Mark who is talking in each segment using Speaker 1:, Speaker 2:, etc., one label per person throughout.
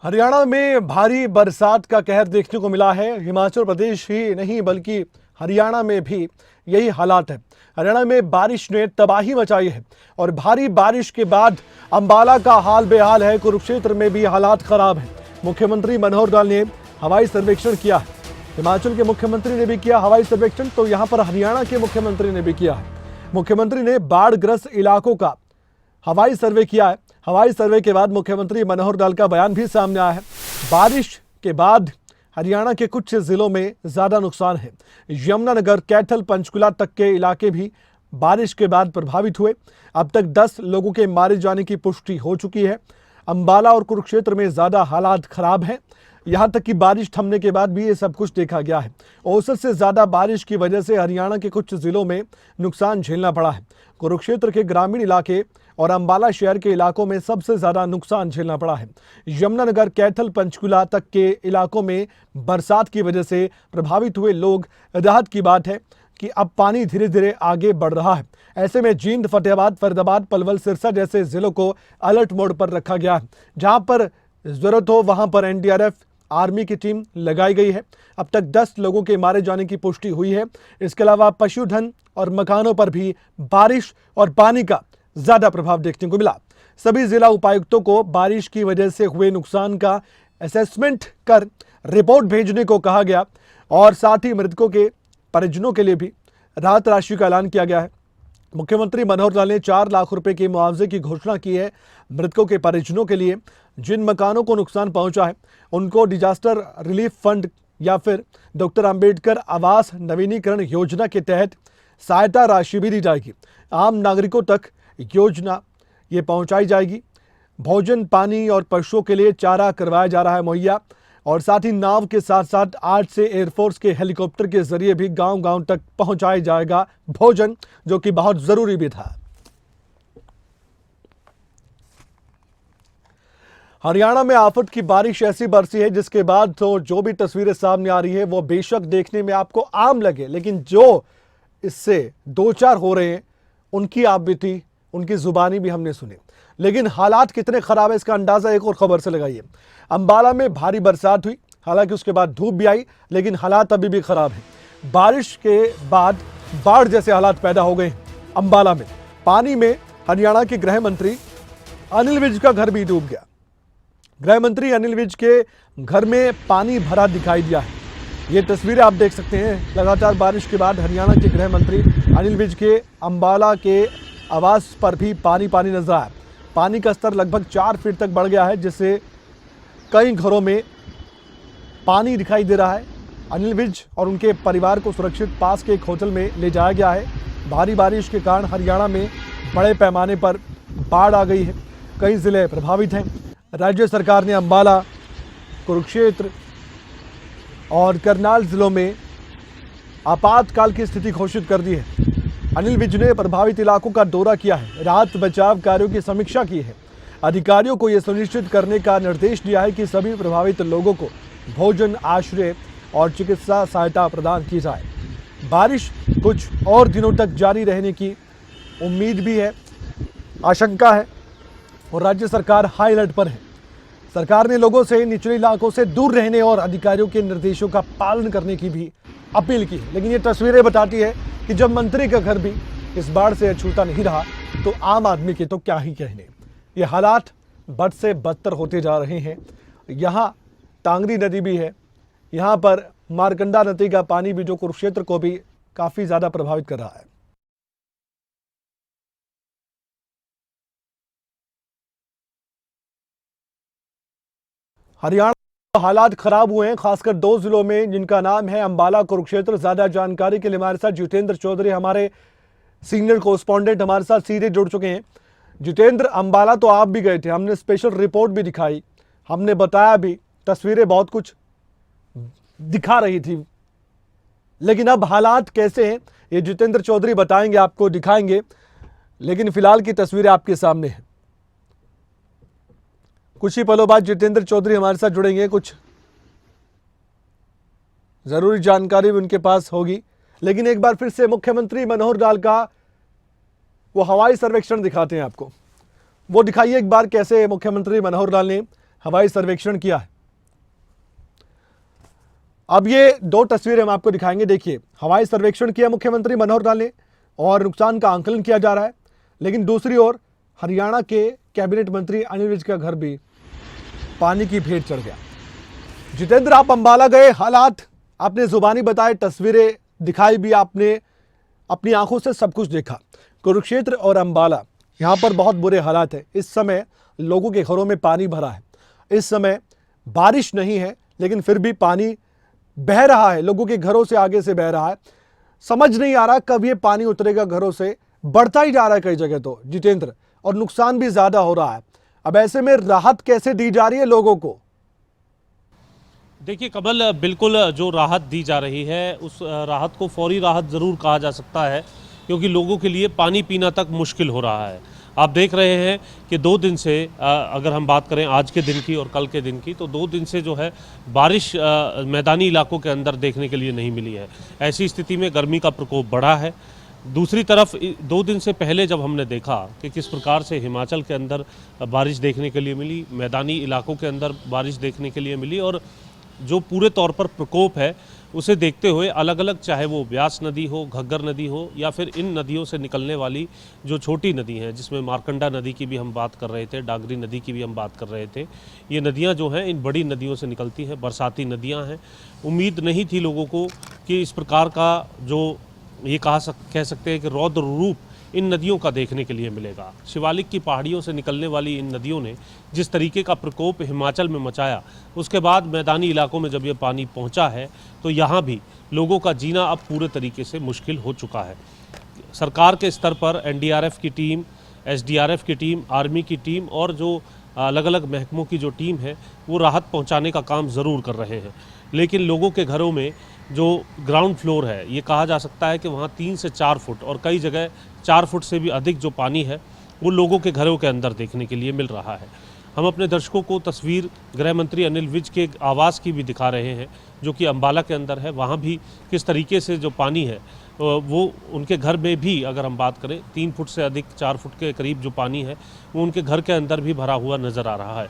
Speaker 1: हरियाणा में भारी बरसात का कहर देखने को मिला है। हिमाचल प्रदेश ही नहीं बल्कि हरियाणा में भी यही हालात है। हरियाणा में बारिश ने तबाही मचाई है और भारी बारिश के बाद अंबाला का हाल बेहाल है। कुरुक्षेत्र में भी हालात खराब है। मुख्यमंत्री मनोहर लाल ने हवाई सर्वेक्षण किया है। हिमाचल के मुख्यमंत्री ने भी किया हवाई सर्वेक्षण, तो यहाँ पर हरियाणा के मुख्यमंत्री ने भी किया है। मुख्यमंत्री ने बाढ़ग्रस्त इलाकों का हवाई सर्वे किया है। हवाई सर्वे के बाद मुख्यमंत्री मनोहर लाल का बयान भी सामने आया है। बारिश के बाद हरियाणा के कुछ जिलों में ज्यादा नुकसान है। यमुनानगर, कैथल, पंचकुला तक के इलाके भी बारिश के बाद प्रभावित हुए। अब तक 10 लोगों के मारे जाने की पुष्टि हो चुकी है। अंबाला और कुरुक्षेत्र में ज्यादा हालात खराब हैं। यहां तक कि बारिश थमने के बाद भी ये सब कुछ देखा गया है। औसत से ज्यादा बारिश की वजह से हरियाणा के कुछ जिलों में नुकसान झेलना पड़ा है। कुरुक्षेत्र के ग्रामीण इलाके और अंबाला शहर के इलाकों में सबसे ज्यादा नुकसान झेलना पड़ा है। यमुनानगर, कैथल, पंचकुला तक के इलाकों में बरसात की वजह से प्रभावित हुए लोग। राहत की बात है कि अब पानी धीरे धीरे आगे बढ़ रहा है। ऐसे में जींद, फतेहाबाद, फरीदाबाद, पलवल, सिरसा जैसे जिलों को अलर्ट मोड पर रखा गया है। जहां पर जरूरत हो वहां पर एनडीआरएफ, आर्मी की टीम लगाई गई है। अब तक 10 लोगों के मारे जाने की पुष्टि हुई है। इसके अलावा पशुधन और मकानों पर भी बारिश और पानी का ज्यादा प्रभाव देखने को मिला। सभी जिला उपायुक्तों को बारिश की वजह से हुए नुकसान का असेसमेंट कर रिपोर्ट भेजने को कहा गया और साथ ही मृतकों के परिजनों के लिए भी राहत राशि का ऐलान किया गया है। मुख्यमंत्री मनोहर लाल ने 4 लाख रुपए के मुआवजे की घोषणा की है। मृतकों के परिजनों के लिए जिन मकानों को नुकसान पहुंचा है उनको डिजास्टर रिलीफ फंड या फिर डॉक्टर अंबेडकर आवास नवीनीकरण योजना के तहत सहायता राशि भी दी जाएगी। आम नागरिकों तक योजना ये पहुंचाई जाएगी। भोजन, पानी और पशुओं के लिए चारा करवाया जा रहा है मुहैया और साथ ही नाव के साथ साथ आज से एयरफोर्स के हेलीकॉप्टर के जरिए भी गांव-गांव तक पहुंचाया जाएगा भोजन, जो कि बहुत जरूरी भी था। हरियाणा में आफत की बारिश ऐसी बरसी है जिसके बाद तो जो भी तस्वीरें सामने आ रही है वो बेशक देखने में आपको आम लगे, लेकिन जो इससे दो चार हो रहे हैं उनकी आप बीती, उनकी जुबानी भी हमने सुनी। लेकिन हालात कितने खराब है इसका अंदाजा एक और खबर से लगाइए। अंबाला में भारी बरसात हुई, हालांकि उसके बाद धूप भी आई, लेकिन हालात अभी भी खराब है। बारिश के बाद बाढ़ जैसे हालात पैदा हो गए हैं। अंबाला में पानी में हरियाणा के गृह मंत्री अनिल विज का घर भी डूब गया। गृह मंत्री अनिल विज के घर में पानी भरा दिखाई दिया है। ये तस्वीरें आप देख सकते हैं। लगातार बारिश के बाद हरियाणा के गृह मंत्री अनिल विज के अंबाला के आवास पर भी पानी नजर आया। पानी का स्तर लगभग 4 फीट तक बढ़ गया है, जिससे कई घरों में पानी दिखाई दे रहा है। अनिल विज और उनके परिवार को सुरक्षित पास के एक होटल में ले जाया गया है। भारी बारिश के कारण हरियाणा में बड़े पैमाने पर बाढ़ आ गई है। कई जिले प्रभावित हैं। राज्य सरकार ने अंबाला, कुरुक्षेत्र और करनाल जिलों में आपातकाल की स्थिति घोषित कर दी है। अनिल विज ने प्रभावित इलाकों का दौरा किया है, राहत बचाव कार्यों की समीक्षा की है। अधिकारियों को यह सुनिश्चित करने का निर्देश दिया है कि सभी प्रभावित लोगों को भोजन, आश्रय और चिकित्सा सहायता प्रदान की जाए। बारिश कुछ और दिनों तक जारी रहने की उम्मीद भी है, आशंका है और राज्य सरकार हाई अलर्ट पर है। सरकार ने लोगों से निचले इलाकों से दूर रहने और अधिकारियों के निर्देशों का पालन करने की भी अपील की है। लेकिन ये तस्वीरें बताती है कि जब मंत्री का घर भी इस बाढ़ से अछूता नहीं रहा तो आम आदमी के तो क्या ही कहने। ये हालात बद से बदतर होते जा रहे हैं। यहाँ टांगरी नदी भी है, यहाँ पर मारकंडा नदी का पानी भी जो कुरुक्षेत्र को भी काफ़ी ज़्यादा प्रभावित कर रहा है। हरियाणा हालात खराब हुए हैं, खासकर 2 जिलों में जिनका नाम है अंबाला, कुरुक्षेत्र। ज्यादा जानकारी के लिए हमारे साथ जितेंद्र चौधरी, हमारे सीनियर कोरेस्पोंडेंट, हमारे साथ सीधे जुड़ चुके हैं। जितेंद्र, अंबाला तो आप भी गए थे, हमने स्पेशल रिपोर्ट भी दिखाई, हमने बताया भी, तस्वीरें बहुत कुछ दिखा रही थी, लेकिन अब हालात कैसे हैं ये जितेंद्र चौधरी बताएंगे, आपको दिखाएंगे। लेकिन फिलहाल की तस्वीरें आपके सामने हैं। कुछ ही पलों बाद जितेंद्र चौधरी हमारे साथ जुड़ेंगे, कुछ जरूरी जानकारी भी उनके पास होगी। लेकिन एक बार फिर से मुख्यमंत्री मनोहर लाल का वो हवाई सर्वेक्षण दिखाते हैं आपको। वो दिखाइए एक बार कैसे मुख्यमंत्री मनोहर लाल ने हवाई सर्वेक्षण किया है। अब ये दो तस्वीरें हम आपको दिखाएंगे। देखिए, हवाई सर्वेक्षण किया मुख्यमंत्री मनोहर लाल ने और नुकसान का आंकलन किया जा रहा है, लेकिन दूसरी ओर हरियाणा के कैबिनेट मंत्री अनिल विज का घर भी पानी की भेंट चढ़ गया। जितेंद्र, आप अंबाला गए, हालात आपने जुबानी बताए, तस्वीरें दिखाई भी आपने, अपनी आंखों से सब कुछ देखा। कुरुक्षेत्र और अंबाला, यहाँ पर बहुत बुरे हालात हैं। इस समय लोगों के घरों में पानी भरा है। इस समय बारिश नहीं है, लेकिन फिर भी पानी बह रहा है, लोगों के घरों से आगे से बह रहा है। समझ नहीं आ रहा कब ये पानी उतरेगा घरों से, बढ़ता ही जा रहा है कई जगह तो जितेंद्र, और नुकसान भी ज्यादा हो रहा है। अब ऐसे में राहत कैसे दी जा रही है लोगों को?
Speaker 2: देखिए कमल, बिल्कुल जो राहत दी जा रही है उस राहत को फौरी राहत ज़रूर कहा जा सकता है, क्योंकि लोगों के लिए पानी पीना तक मुश्किल हो रहा है। आप देख रहे हैं कि 2 दिन से, अगर हम बात करें आज के दिन की और कल के दिन की, तो 2 दिन से जो है बारिश मैदानी इलाकों के अंदर देखने के लिए नहीं मिली है। ऐसी स्थिति में गर्मी का प्रकोप बढ़ा है। दूसरी तरफ 2 दिन से पहले जब हमने देखा कि किस प्रकार से हिमाचल के अंदर बारिश देखने के लिए मिली, मैदानी इलाकों के अंदर बारिश देखने के लिए मिली, और जो पूरे तौर पर प्रकोप है उसे देखते हुए अलग अलग, चाहे वो ब्यास नदी हो, घग्गर नदी हो, या फिर इन नदियों से निकलने वाली जो छोटी नदी हैं, जिसमें मारकंडा नदी की भी हम बात कर रहे थे, डागरी नदी की भी हम बात कर रहे थे, ये नदियां जो हैं इन बड़ी नदियों से निकलती हैं, बरसाती नदियां हैं। उम्मीद नहीं थी लोगों को कि इस प्रकार का जो ये कह सकते हैं कि रौद्र रूप इन नदियों का देखने के लिए मिलेगा। शिवालिक की पहाड़ियों से निकलने वाली इन नदियों ने जिस तरीके का प्रकोप हिमाचल में मचाया, उसके बाद मैदानी इलाकों में जब ये पानी पहुंचा है तो यहाँ भी लोगों का जीना अब पूरे तरीके से मुश्किल हो चुका है। सरकार के स्तर पर एनडीआरएफ की टीम, एसडीआरएफ की टीम, आर्मी की टीम और जो अलग अलग महकमों की जो टीम है वो राहत पहुँचाने का काम ज़रूर कर रहे हैं, लेकिन लोगों के घरों में जो ग्राउंड फ्लोर है, ये कहा जा सकता है कि वहाँ 3 से 4 फुट और कई जगह 4 फुट से भी अधिक जो पानी है वो लोगों के घरों के अंदर देखने के लिए मिल रहा है। हम अपने दर्शकों को तस्वीर गृह मंत्री अनिल विज के आवास की भी दिखा रहे हैं, जो कि अंबाला के अंदर है। वहाँ भी किस तरीके से जो पानी है वो उनके घर में भी, अगर हम बात करें, 3 फुट से अधिक, 4 फुट के करीब जो पानी है वो उनके घर के अंदर भी भरा हुआ नज़र आ रहा है।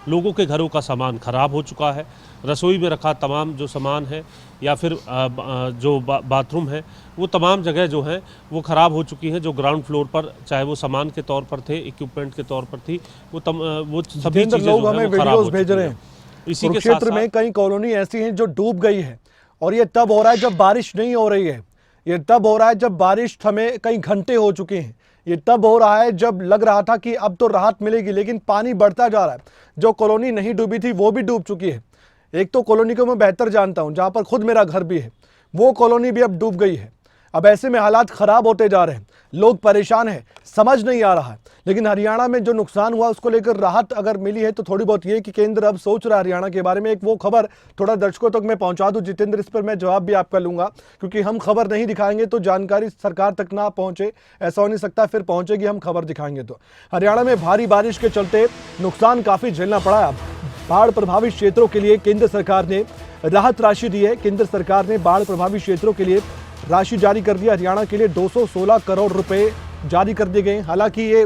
Speaker 2: लोगों के घरों का सामान खराब हो चुका है। रसोई में रखा तमाम जो सामान है या फिर जो बाथरूम है, वो तमाम जगह जो है वो ख़राब हो चुकी हैं। जो ग्राउंड फ्लोर पर, चाहे वो सामान के तौर पर थे, इक्विपमेंट के तौर पर थी, वो सभी चीज़ें
Speaker 1: लोग हमें वीडियोस भेज रहे हैं। इसी के क्षेत्र में कई कॉलोनी ऐसी हैं जो डूब गई है, और ये तब हो रहा है जब बारिश नहीं हो रही है। ये तब हो रहा है जब बारिश थमे कई घंटे हो चुके हैं। ये तब हो रहा है जब लग रहा था कि अब तो राहत मिलेगी, लेकिन पानी बढ़ता जा रहा है। जो कॉलोनी नहीं डूबी थी वो भी डूब चुकी है। एक तो कॉलोनी को मैं बेहतर जानता हूं, जहां पर खुद मेरा घर भी है, वो कॉलोनी भी अब डूब गई है। अब ऐसे में हालात खराब होते जा रहे हैं, लोग परेशान हैं, समझ नहीं आ रहा है। लेकिन हरियाणा में जो नुकसान हुआ उसको लेकर राहत अगर मिली है तो थोड़ी बहुत ये कि केंद्र अब सोच रहा है हरियाणा के बारे में। एक वो खबर थोड़ा दर्शकों तक मैं पहुंचा दूं जितेंद्र, इस पर मैं जवाब भी आपका लूंगा, क्योंकि हम खबर नहीं दिखाएंगे तो जानकारी सरकार तक ना पहुंचे, ऐसा हो नहीं सकता। फिर पहुंचेगी, हम खबर दिखाएंगे तो। हरियाणा में भारी बारिश के चलते नुकसान काफी झेलना पड़ा है। बाढ़ प्रभावित क्षेत्रों के लिए केंद्र सरकार ने राहत राशि दी है। केंद्र सरकार ने बाढ़ प्रभावित क्षेत्रों के लिए राशि जारी कर दी। हरियाणा के लिए 216 करोड़ रुपए जारी कर दिए गए। हालांकि ये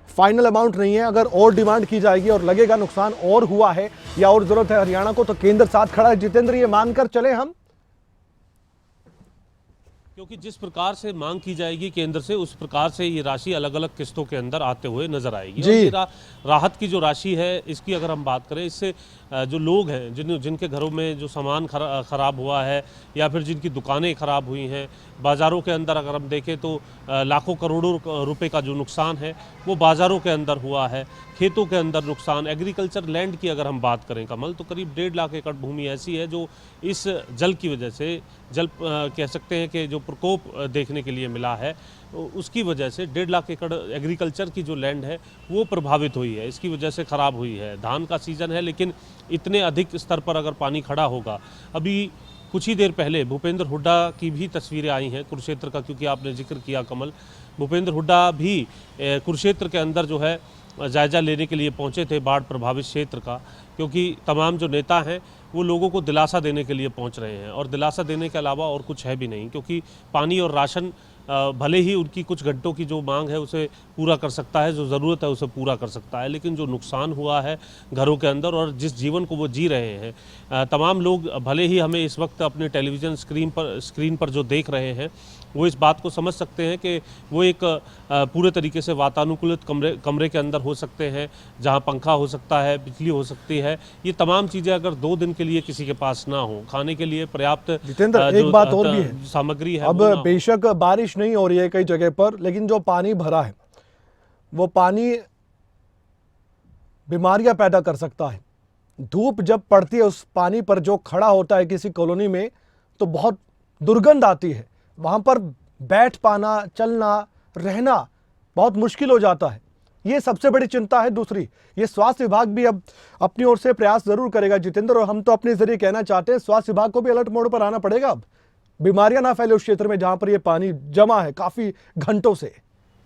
Speaker 1: फाइनल अमाउंट नहीं है, अगर और डिमांड की जाएगी और लगेगा नुकसान और हुआ है या और जरूरत है हरियाणा को, तो केंद्र साथ खड़ा है। जितेंद्र, ये मानकर चले हम,
Speaker 2: क्योंकि जिस प्रकार से मांग की जाएगी केंद्र से, उस प्रकार से ये राशि अलग अलग किस्तों के अंदर आते हुए नजर आएगी। और ये राहत की जो राशि है, इसकी अगर हम बात करें, इससे जो लोग हैं जिनके घरों में जो सामान खराब हुआ है या फिर जिनकी दुकानें खराब हुई हैं, बाज़ारों के अंदर अगर हम देखें तो लाखों करोड़ों रुपए का जो नुकसान है वो बाज़ारों के अंदर हुआ है। खेतों के अंदर नुकसान, एग्रीकल्चर लैंड की अगर हम बात करें कमल, तो करीब 1.5 लाख एकड़ भूमि ऐसी है जो इस जल की वजह से, कह सकते हैं कि जो प्रकोप देखने के लिए मिला है उसकी वजह से 1.5 लाख एकड़ एग्रीकल्चर की जो लैंड है वो प्रभावित हुई है, इसकी वजह से ख़राब हुई है। धान का सीज़न है, लेकिन इतने अधिक स्तर पर अगर पानी खड़ा होगा। अभी कुछ ही देर पहले भूपेंद्र हुड्डा की भी तस्वीरें आई हैं कुरुक्षेत्र का, क्योंकि आपने जिक्र किया कमल, भूपेंद्र हुड्डा भी कुरुक्षेत्र के अंदर जो है जायज़ा लेने के लिए पहुंचे थे बाढ़ प्रभावित क्षेत्र का, क्योंकि तमाम जो नेता हैं वो लोगों को दिलासा देने के लिए पहुंच रहे हैं, और दिलासा देने के अलावा और कुछ है भी नहीं, क्योंकि पानी और राशन भले ही उनकी कुछ घंटों की जो मांग है उसे पूरा कर सकता है, जो ज़रूरत है उसे पूरा कर सकता है, लेकिन जो नुकसान हुआ है घरों के अंदर और जिस जीवन को वो जी रहे हैं, तमाम लोग भले ही हमें इस वक्त अपने टेलीविज़न स्क्रीन पर जो देख रहे हैं वो इस बात को समझ सकते हैं कि वो एक पूरे तरीके से वातानुकूलित कमरे के अंदर हो सकते हैं, जहां पंखा हो सकता है, बिजली हो सकती है। ये तमाम चीज़ें अगर 2 दिन के लिए किसी के पास ना हो, खाने के लिए पर्याप्त
Speaker 1: जितेंद्र, एक बात और भी है,
Speaker 2: सामग्री है,
Speaker 1: अब बेशक बारिश नहीं हो रही है कई जगह पर, लेकिन जो पानी भरा है वो पानी बीमारियां पैदा कर सकता है। धूप जब पड़ती है उस पानी पर जो खड़ा होता है किसी कॉलोनी में, तो बहुत दुर्गंध आती है, वहां पर बैठ पाना, चलना, रहना बहुत मुश्किल हो जाता है। ये सबसे बड़ी चिंता है। दूसरी, ये स्वास्थ्य विभाग भी अब अपनी ओर से प्रयास जरूर करेगा जितेंद्र, और हम तो अपने जरिए कहना चाहते हैं स्वास्थ्य विभाग को भी अलर्ट मोड पर आना पड़ेगा। अब बीमारियां ना फैले उस क्षेत्र में जहां पर ये पानी जमा है काफी घंटों से।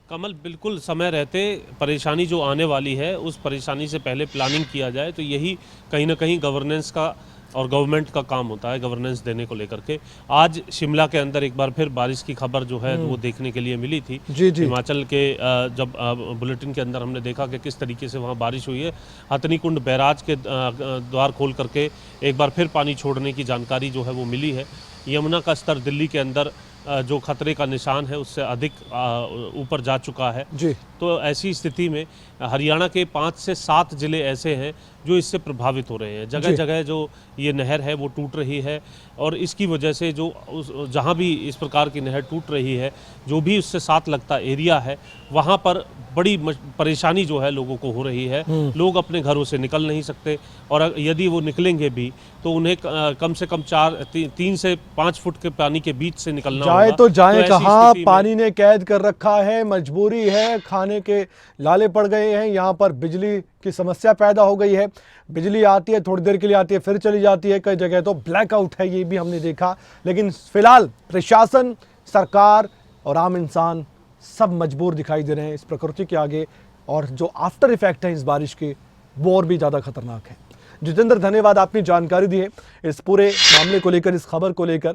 Speaker 2: कमल, बिल्कुल समय रहते परेशानी जो आने वाली है उस परेशानी से पहले प्लानिंग किया जाए, तो यही कहीं ना कहीं गवर्नेंस का और गवर्नमेंट का काम होता है, गवर्नेंस देने को लेकर के। आज शिमला के अंदर एक बार फिर बारिश की खबर जो है वो देखने के लिए मिली थी।
Speaker 1: जी जी।
Speaker 2: हिमाचल के जब बुलेटिन के अंदर हमने देखा कि किस तरीके से वहाँ बारिश हुई है, हथनीकुंड बैराज के द्वार खोल करके एक बार फिर पानी छोड़ने की जानकारी जो है वो मिली है। यमुना का स्तर दिल्ली के अंदर जो खतरे का निशान है उससे अधिक ऊपर जा चुका है
Speaker 1: जी।
Speaker 2: तो ऐसी स्थिति में हरियाणा के 5 से 7 जिले ऐसे हैं जो इससे प्रभावित हो रहे हैं। जगह जगह जो ये नहर है वो टूट रही है, और इसकी वजह से जो जहाँ भी इस प्रकार की नहर टूट रही है, जो भी उससे साथ लगता एरिया है, वहाँ पर बड़ी परेशानी जो है लोगों को हो रही है। लोग अपने घरों से निकल नहीं सकते, और यदि वो निकलेंगे भी तो उन्हें कम से कम 3 से 5 फुट के पानी के बीच से निकलना
Speaker 1: जाए
Speaker 2: होगा।
Speaker 1: तो जाए
Speaker 2: ऐसी
Speaker 1: कहाँ,
Speaker 2: स्थिति में
Speaker 1: पानी ने कैद कर रखा है, मजबूरी है, खाने के लाले पड़ गए हैं। यहाँ पर बिजली की समस्या पैदा हो गई है, बिजली आती है थोड़ी देर के लिए आती है फिर चली जाती है, कई जगह तो ब्लैकआउट है, ये भी हमने देखा। लेकिन फिलहाल प्रशासन, सरकार और आम इंसान सब मजबूर दिखाई दे रहे हैं इस प्रकृति के आगे, और जो आफ्टर इफेक्ट है इस बारिश के वो और भी ज़्यादा खतरनाक है। जितेंद्र, धन्यवाद, आपने जानकारी दी है इस पूरे मामले को लेकर, इस खबर को लेकर।